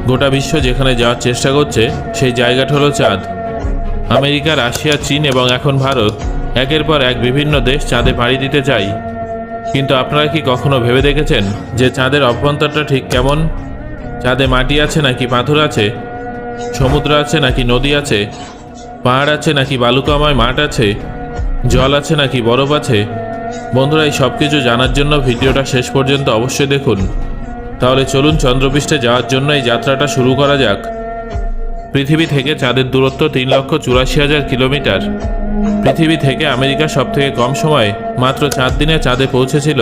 গোটা বিশ্ব যেখানে যাওয়ার চেষ্টা করছে সেই জায়গাটা হলো চাঁদ। আমেরিকা, রাশিয়া, চীন এবং এখন ভারত একের পর এক বিভিন্ন দেশ চাঁদে পাড়ি দিতে চায়। কিন্তু আপনারা কি কখনো ভেবে দেখেছেন যে চাঁদের অভ্যন্তরটা ঠিক কেমন? চাঁদে মাটি আছে নাকি পাথর আছে, সমুদ্র আছে নাকি নদী আছে, পাহাড় আছে নাকি বালুকাময় মাঠ আছে, জল আছে নাকি বরফ আছে? বন্ধুরা, এই সব কিছু জানার জন্য ভিডিওটা শেষ পর্যন্ত অবশ্যই দেখুন। তাহলে চলুন চন্দ্রপৃষ্ঠে যাওয়ার জন্য এই যাত্রাটা শুরু করা যাক। পৃথিবী থেকে চাঁদের দূরত্ব 3,84,000 কিলোমিটার। পৃথিবী থেকে আমেরিকা সবথেকে কম সময়ে মাত্র 4 দিনে চাঁদে পৌঁছেছিল।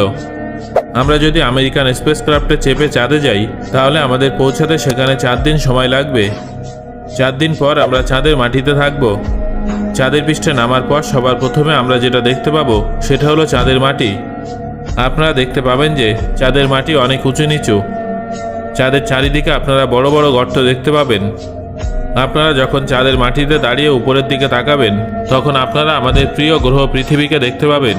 আমরা যদি আমেরিকান স্পেসক্রাফটে চেপে চাঁদে যাই তাহলে আমাদের পৌঁছাতে সেখানে 4 দিন সময় লাগবে। 4 দিন পর আমরা চাঁদের মাটিতে থাকব। চাঁদের পৃষ্ঠে নামার পর সবার প্রথমে আমরা যেটা দেখতে পাবো সেটা হলো চাঁদের মাটি। আপনারা দেখতে পাবেন যে চাঁদের মাটি অনেক উঁচু নিচু। চাঁদের চারিদিকে আপনারা বড় বড় গর্ত দেখতে পাবেন। আপনারা যখন চাঁদের মাটিতে দাঁড়িয়ে উপরের দিকে তাকাবেন তখন আপনারা আমাদের প্রিয় গ্রহ পৃথিবীকে দেখতে পাবেন,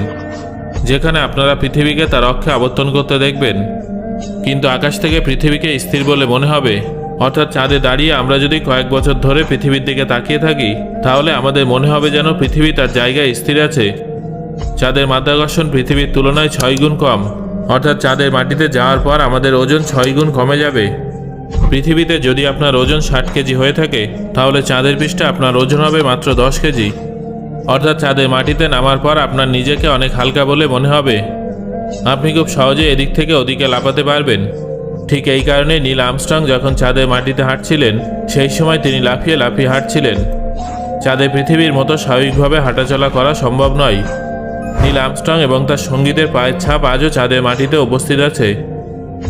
যেখানে আপনারা পৃথিবীকে তার অক্ষে আবর্তন করতে দেখবেন। কিন্তু আকাশ থেকে পৃথিবীকে স্থির বলে মনে হবে, অর্থাৎ চাঁদে দাঁড়িয়ে আমরা যদি কয়েক বছর ধরে পৃথিবীর দিকে তাকিয়ে থাকি তাহলে আমাদের মনে হবে যেন পৃথিবী তার জায়গায় স্থির আছে। চাঁদের মাধ্যাকর্ষণ পৃথিবীর তুলনায় 6 গুণ কম, অর্থাৎ চাঁদের মাটিতে যাওয়ার পর আমাদের ওজন 6 গুণ কমে যাবে। পৃথিবীতে যদি আপনার ওজন 60 কেজি হয়ে থাকে তাহলে চাঁদের পৃষ্ঠে আপনার ওজন হবে মাত্র 10 কেজি, অর্থাৎ চাঁদের মাটিতে নামার পর আপনার নিজেকে অনেক হালকা বলে মনে হবে। আপনি খুব সহজে এদিক থেকে ওদিকে লাফাতে পারবেন। ঠিক এই কারণে নীল আর্মস্ট্রং যখন চাঁদের মাটিতে হাঁটছিলেন সেই সময় তিনি লাফিয়ে লাফিয়ে হাঁটছিলেন। চাঁদে পৃথিবীর মতো স্বাভাবিকভাবে হাঁটাচলা করা সম্ভব নয়। নীল আর্মস্ট্রং এবং তার সঙ্গীদের পায়ের ছাপ আজও চাঁদের মাটিতে উপস্থিত আছে।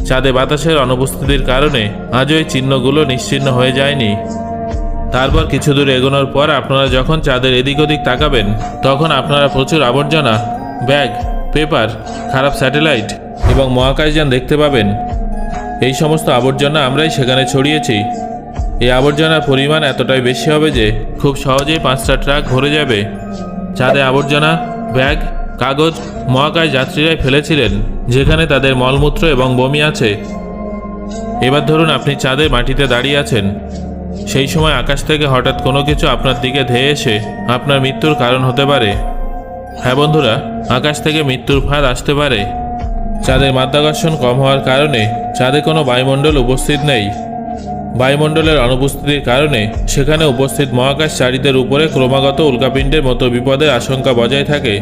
চাঁদে বাতাসের অনুপস্থিতির কারণে আজও এই চিহ্নগুলো নিশ্চিহ্ন হয়ে যায়নি। তারপর কিছু দূর এগোনোর পর আপনারা যখন চাঁদের এদিক ওদিক তাকাবেন তখন আপনারা প্রচুর আবর্জনা, ব্যাগ, পেপার, খারাপ স্যাটেলাইট এবং মহাকাশযান দেখতে পাবেন। এই সমস্ত আবর্জনা আমরাই সেখানে ছড়িয়েছি। এই আবর্জনার পরিমাণ এতটাই বেশি হবে যে খুব সহজেই 5টা ট্রাক ভরে যাবে। চাঁদে আবর্জনা, ব্যাগ, কাগজ মহাকাশ যাত্রীরাই ফেলেছিলেন, যেখানে তাদের মলমূত্র এবং বমি আছে। এবার ধরুন আপনি চাঁদের মাটিতে দাঁড়িয়ে আছেন। সেই সময় আকাশ থেকে হঠাৎ কোনো কিছু আপনার দিকে ধেয়ে এসে আপনার মৃত্যুর কারণ হতে পারে। হ্যাঁ বন্ধুরা, আকাশ থেকে মৃত্যুর ফাঁদ আসতে পারে। চাঁদের মাধ্যাকর্ষণ কম হওয়ার কারণে চাঁদে কোনো বায়ুমণ্ডল উপস্থিত নেই। বায়ুমণ্ডলের অনুপস্থিতির কারণে সেখানে উপস্থিত মহাকাশচারীদের উপরে ক্রমাগত উল্কাপিণ্ডের মতো বিপদের আশঙ্কা বজায় থাকে।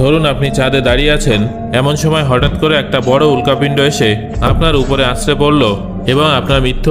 ধরুন আপনি চাঁদে দাঁড়িয়ে আছেন, এমন সময় হঠাৎ করে একটা বড় উল্কাপিণ্ড এসে আপনার উপরে আছড়ে পড়ল এবং আপনার মৃত্যু হলো।